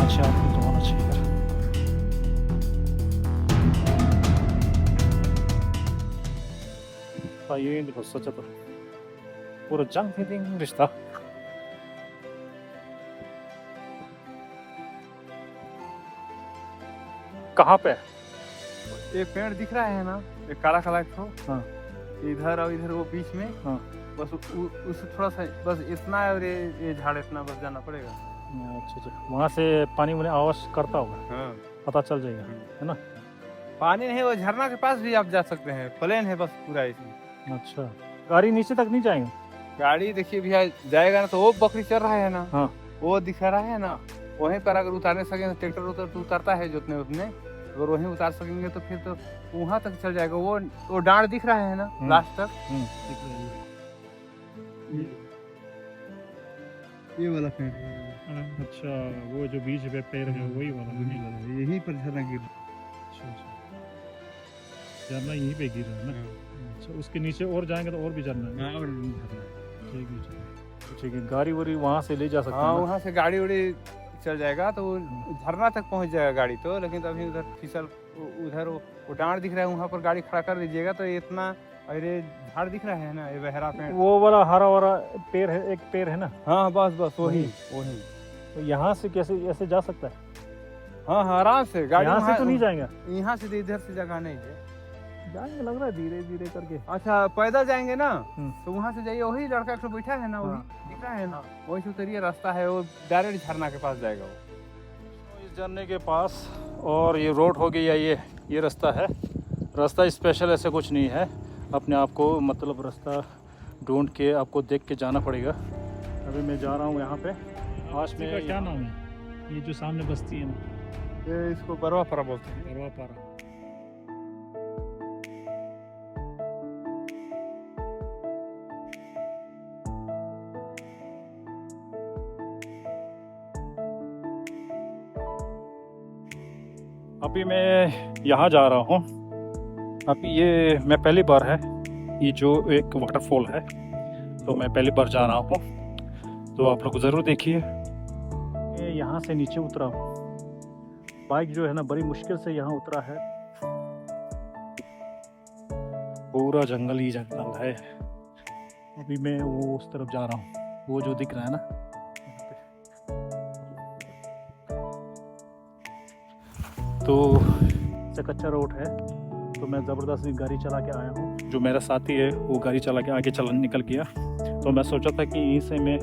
5-6 आदमी तो होना चाहिए यार। ये बहुत सच तो पूरा जंग फीलिंग रिश्ता। कहाँ पे? एक पेड़ दिख रहा है ना, एक काला काला एक ठो। हाँ। इधर और इधर वो बीच में। हाँ। बस उससे थोड़ा सा बस इतना है, और ये झाड़ इतना बस जाना पड़ेगा। अच्छा अच्छा, वहाँ से पानी मुझे आवाज करता होगा। हाँ। पता चल जाएगा है ना। पानी नहीं, वो झरना के पास भी आप जा सकते हैं, प्लेन है बस पूरा इसमें। अच्छा, गाड़ी नीचे तक नहीं जाएंगे? गाड़ी देखिए भैया जाएगा ना, तो वो बकरी चल रहा है ना। हाँ। वो दिखा रहा है ना, वहीं पर अगर उतारने सके तो ट्रैक्टर उतारता है जोतने उतने, अगर वहीं उतार सकेंगे तो फिर तो वहाँ तक चल जाएगा। वो डांड दिख रहा है ना लास्ट तक। ये वाला पेड़। अच्छा, वो जो बीच पे पेड़ है वही वाला। यही पर झरना गिर। अच्छा अच्छा, झरना यहीं पे गिर रहा है ना। अच्छा, उसके नीचे और जाएंगे तो और भी झरना है। ठीक है ठीक है, गाड़ी वाड़ी वहाँ से ले जा सकते हैं। हाँ, वहाँ से गाड़ी उड़ी चल जाएगा तो झरना तक पहुँच जाएगा गाड़ी तो। लेकिन अभी उधर फिसल, उधर वो डांड दिख रहा है, वहाँ पर गाड़ी खड़ा कर दीजिएगा तो इतना। अरे झाड़ दिख रहा है ना, ये बहरा पेड़। वो वाला हरा वाला पेड़ है, एक पेड़ है ना। हाँ बस बस वही। तो यहाँ से कैसे ऐसे जा सकता है? हाँ हाँ, आराम से गाड़ी। यहाँ से तो नहीं जाएगा? यहाँ से इधर से जगह नहीं है, जाएंगे लग रहा है धीरे धीरे करके। अच्छा पैदल जाएंगे ना तो वहाँ से जाइए, वही लड़का एक बैठा है ना, वही दिख रहा है ना, वही से उतरिए, रास्ता है वो डायरेक्ट झरना के पास जाएगा वो। इस झरने के पास, और ये रोड हो गई है, ये रास्ता है। रास्ता स्पेशल ऐसे कुछ नहीं है, अपने आप को मतलब रास्ता ढूंढ के आपको देख के जाना पड़ेगा। अभी मैं जा रहा हूँ यहाँ पे। आज में क्या नाम है ये जो सामने बस्ती है ना? ये इसको बरवा पारा बोलते हैं। बरवा पारा। अभी मैं यहाँ जा रहा हूँ। अभी ये मैं पहली बार है, ये जो एक वाटरफॉल है, तो मैं पहली बार जा रहा हूँ, तो आप लोग ज़रूर देखिए। ये यहाँ से नीचे उतरा हूँ, बाइक जो है ना बड़ी मुश्किल से यहाँ उतरा है। पूरा जंगल ही जंगल है। अभी मैं वो उस तरफ जा रहा हूँ, वो जो दिख रहा है ना, तो से कच्चा रोड है। तो मैं ज़बरदस्ती गाड़ी चला के आया हूँ। जो मेरा साथी है वो गाड़ी चला के आगे निकल गया, तो मैं सोचा था कि यहीं से मैं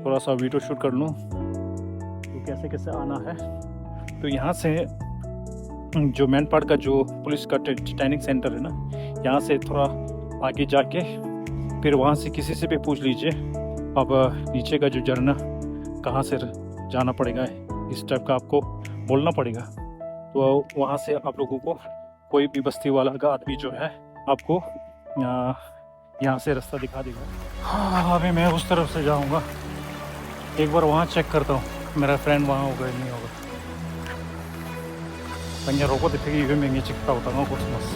थोड़ा सा वीडियो शूट कर लूँ, तो कैसे कैसे आना है। तो यहाँ से जो मैन पार्ट का जो पुलिस का ट्रेनिंग सेंटर है ना, यहाँ से थोड़ा आगे जाके फिर वहाँ से किसी से भी पूछ लीजिए अब नीचे का जो झरना कहाँ से जाना पड़ेगा, इस टाइप का आपको बोलना पड़ेगा। तो वहाँ से आप लोगों को कोई भी बस्ती वाला का आदमी जो है आपको यहाँ से रास्ता दिखा देगा। हाँ, अभी मैं उस तरफ से जाऊँगा, एक बार वहाँ चेक करता हूँ मेरा फ्रेंड वहाँ होगा नहीं होगा। 그냥 로봇이 유명해 직다고 당하고 있었어.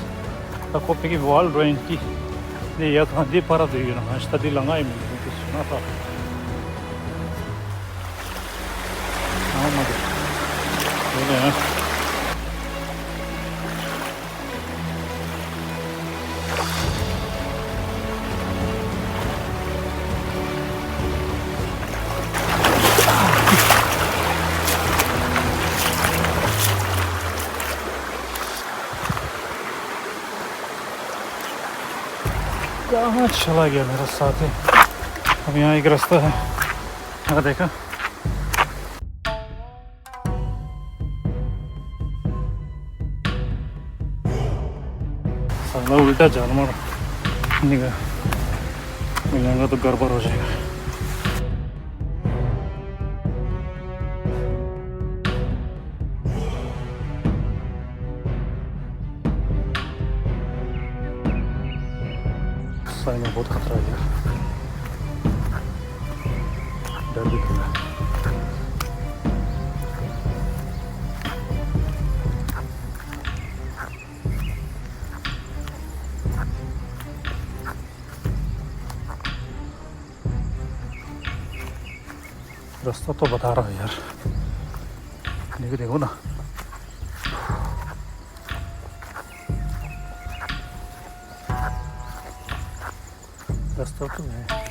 다 코피기 월 렌기. 네, 야 한디 파라도 이거는 하시다디 랑아이 뭐 그렇잖아. 아무도. 그래. कहाँ चला गया मेरा साथी? अब यहाँ एक रास्ता है, यहाँ देखा। साला उल्टा जाल मारा निकाह, मिलेगा तो गड़बड़ हो जाएगा। साइड में बहुत खतरा है यार, डर भी लग रहा है। रास्ता तो बता रहा है यार। देखो देखो ना, रास्ता तो है।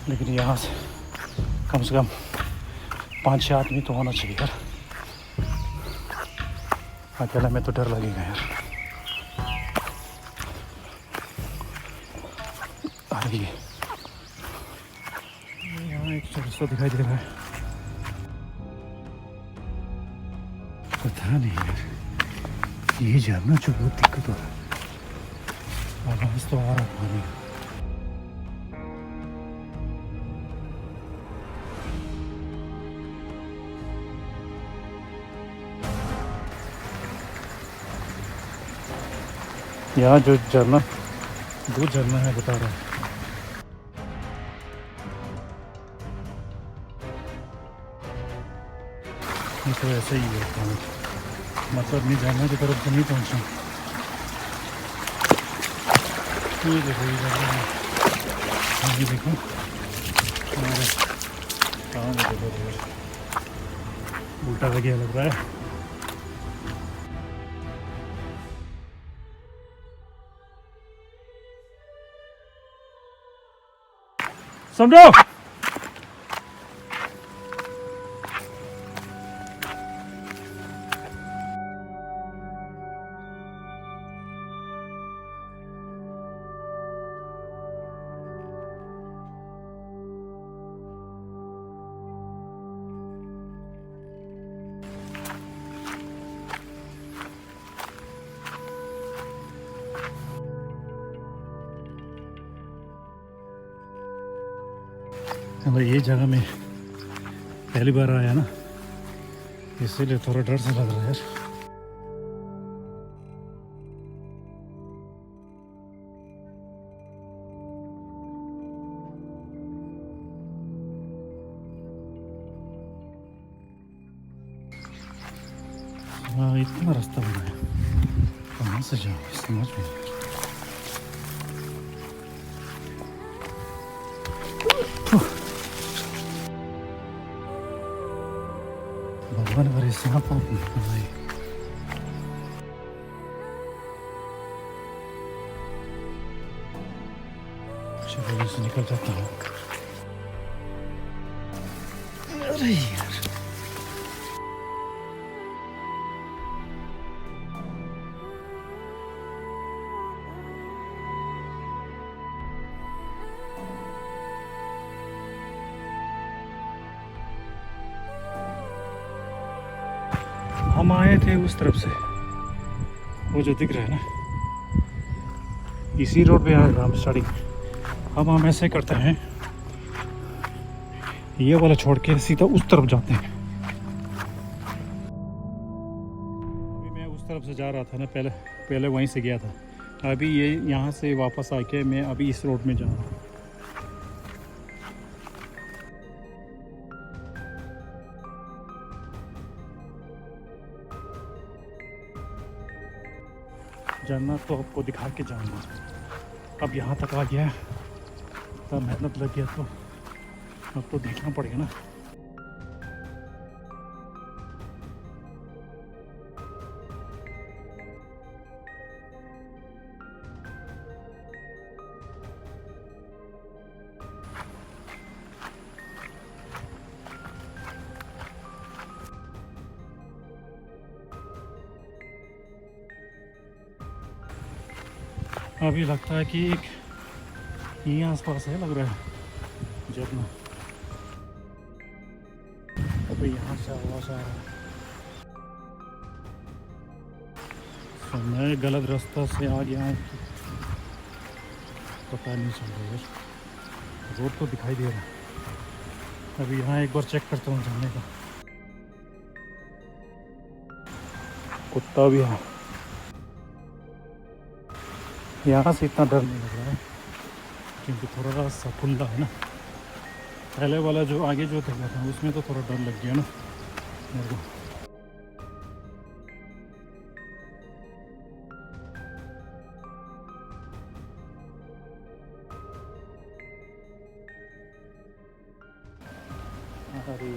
लेकिन यहाँ से कम 5-6 आदमी तो होना चाहिए यार, अकेला में तो डर लगेगा यार। अरे यहाँ एक रास्ता दिखाई दे रहा है, पता नहीं यार, ये झरना जो बहुत दिक्कत हो रहा है। आवाज तो आ रहा पानी, यहाँ जो झरना, 2 झरना है बता रहा है। ये तो ऐसा ही है पानी, मतलब नहीं झरना की तरफ से नहीं पहुँचा। ये देखो ये झरना है, ये देखो हमारे सामने देखो, उल्टा लगे लग रहा है। समझो भाई, ये जगह में पहली बार आया ना, इसीलिए थोड़ा डर सा लग रहा है यार। हाँ, इतना रास्ता बना है, कहाँ से जाऊँ समझ में नहीं। भगवान भरे सांप भाई, चलो से निकल जाता हूँ। अरे यार, हम आए थे उस तरफ से, वो जो दिख रहा है ना, इसी रोड पे आए हम स्टार्टिंग। अब हम ऐसे करते हैं, ये वाला छोड़ के सीधा उस तरफ जाते हैं। अभी मैं उस तरफ से जा रहा था ना, पहले वहीं से गया था। अभी ये यहाँ से वापस आके मैं अभी इस रोड में जा रहा हूँ। झरना तो आपको दिखा के जाऊंगा। अब यहाँ तक आ गया, तब मेहनत लग गया तो अब तो देखना पड़ेगा ना। अभी लगता है कि एक यहीं आसपास है, लग रहा है झरना। अभी यहाँ से आवाज आ रहा है। तो मैं गलत रास्ता से आ गया हूँ, पता नहीं चल रहा है। रोड तो दिखाई दे रहा है। अभी यहाँ एक बार चेक करता हूँ जाने का। कुत्ता भी है। यहाँ से इतना डर नहीं लग रहा है क्योंकि थोड़ा सा खुला है ना। पहले वाला जो आगे जो था उसमें तो थोड़ा डर लग गया ना मेरे को। अरे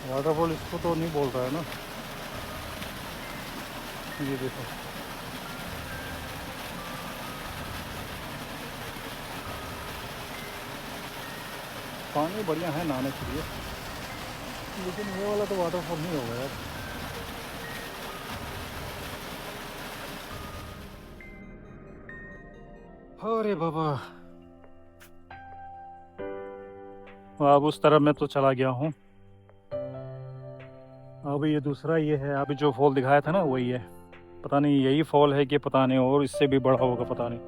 वाटरफॉल इसको तो नहीं बोल रहा है ना। ये देखो, पानी बढ़िया है नहाने के लिए, लेकिन ये वाला तो वाटरफॉल नहीं होगा यार। अरे बाबा, अब उस तरफ मैं तो चला गया हूँ। अब ये दूसरा ये है, अभी जो फॉल दिखाया था ना वही है। पता नहीं यही फॉल है कि पता नहीं, और इससे भी बड़ा होगा पता नहीं।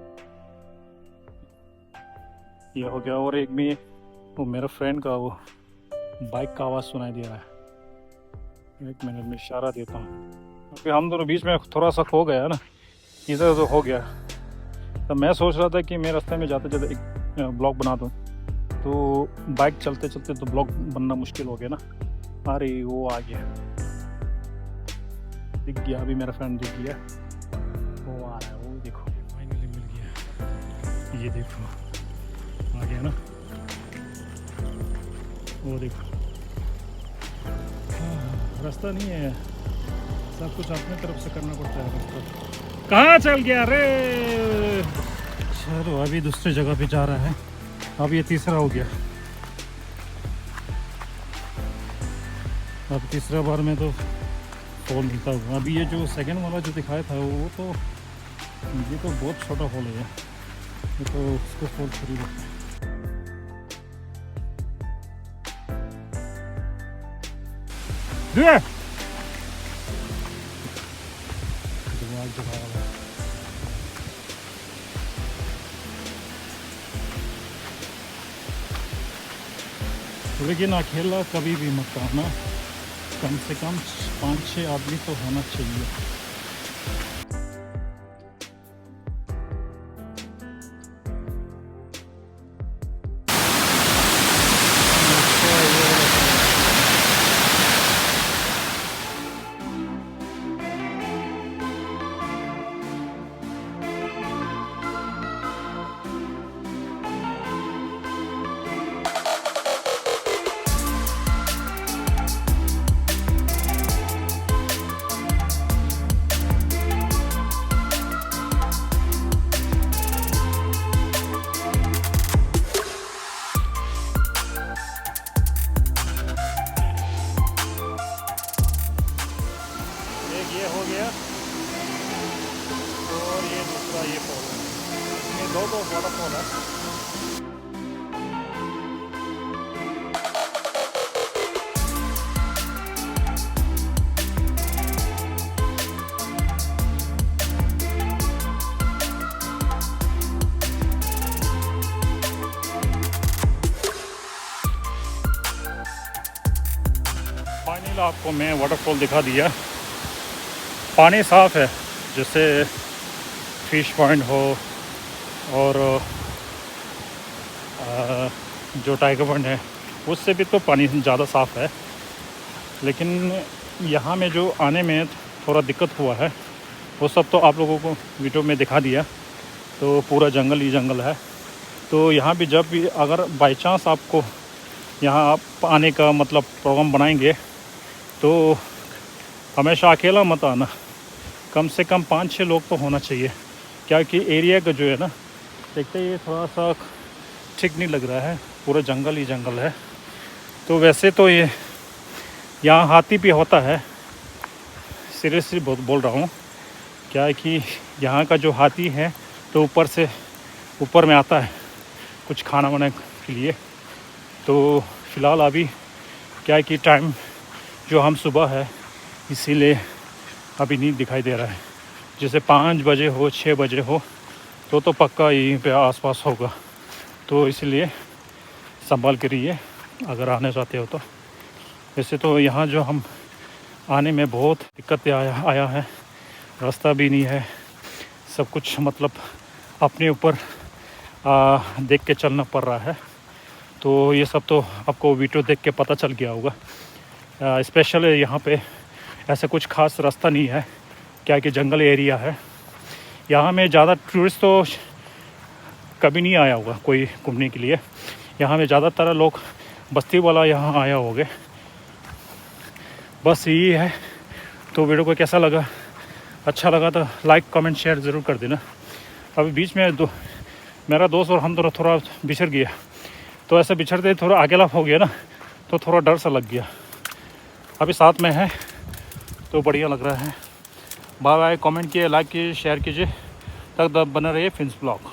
ये हो गया। और एक भी वो मेरा फ्रेंड का वो बाइक का आवाज़ सुनाई दे रहा है। एक मिनट में इशारा देता हूँ। अभी हम दोनों बीच में थोड़ा सा खो गया ना, इधर तो हो गया। तो मैं सोच रहा था कि मैं रास्ते में जाते जाते एक ब्लॉग बना दूँ, तो बाइक चलते चलते तो ब्लॉग बनना मुश्किल हो गया ना। अरे वो आ गया, दिख गया। अभी मेरा फ्रेंड दिख गया, वो आ रहा है। वो देखो फाइनली मिल गया। ये देखो आ गया ना, वो देखो। रास्ता नहीं है, सब कुछ अपने तरफ से करना पड़ता है। रास्ता कहाँ चल गया रे। चलो अभी दूसरी जगह पे जा रहा है। अब ये तीसरा हो गया। अब तीसरा बार में तो फॉल मिलता हुआ। अभी ये जो सेकंड वाला जो दिखाया था वो तो, ये तो बहुत छोटा फॉल है। ये तो उसको फॉल खरीद है। दिमाग जगा रहा है। लेकिन अकेला कभी भी मत आना, कम से कम 5-6 आदमी तो होना चाहिए। ये हो गया, और ये दूसरा ये फॉल है। ये दो वाटरफॉल है। फाइनली आपको मैं वाटरफॉल दिखा दिया। पानी साफ़ है, जैसे फिश पॉइंट हो और जो टाइगर पॉइंट है उससे भी तो पानी ज़्यादा साफ़ है। लेकिन यहाँ में जो आने में थोड़ा दिक्कत हुआ है वो सब तो आप लोगों को वीडियो में दिखा दिया। तो पूरा जंगल ही जंगल है। तो यहाँ भी जब भी अगर बाई चांस आपको यहाँ आप आने का मतलब प्रोग्राम बनाएंगे तो हमेशा अकेला मत आना, कम से कम 5-6 लोग तो होना चाहिए। क्योंकि एरिया का जो है ना, देखते ये थोड़ा सा ठीक नहीं लग रहा है, पूरा जंगल ही जंगल है। तो वैसे तो ये यहाँ हाथी भी होता है, सीरियसली बहुत बोल रहा हूँ। क्या है कि यहाँ का जो हाथी है तो ऊपर में आता है कुछ खाना वाने के लिए। तो फ़िलहाल अभी क्या है कि टाइम जो हम सुबह है इसीलिए अभी नहीं दिखाई दे रहा है। जैसे 5 बजे हो 6 बजे हो तो पक्का यहीं पे आसपास होगा। तो इसलिए संभाल के रहिए अगर आने चाहते हो तो। वैसे तो यहाँ जो हम आने में बहुत दिक्कत आया है, रास्ता भी नहीं है, सब कुछ मतलब अपने ऊपर देख के चलना पड़ रहा है। तो ये सब तो आपको वीडियो देख के पता चल गया होगा। स्पेशल यहाँ पे ऐसा कुछ खास रास्ता नहीं है, क्या कि जंगल एरिया है। यहाँ में ज़्यादा टूरिस्ट तो कभी नहीं आया होगा कोई घूमने के लिए। यहाँ में ज़्यादातर लोग बस्ती वाला यहाँ आया होंगे। बस यही है। तो वीडियो को कैसा लगा, अच्छा लगा तो लाइक कमेंट शेयर ज़रूर कर देना। अभी बीच में मेरा दोस्त और हम दोनों थोड़ा बिछड़ गया, तो ऐसे बिछड़ते थोड़ा अकेला हो गया ना, तो थोड़ा डर सा लग गया। अभी साथ में है तो बढ़िया लग रहा है। Bye bye. कमेंट किए, लाइक कीजिए, शेयर कीजिए। तब बना रहिए फिंस ब्लॉग।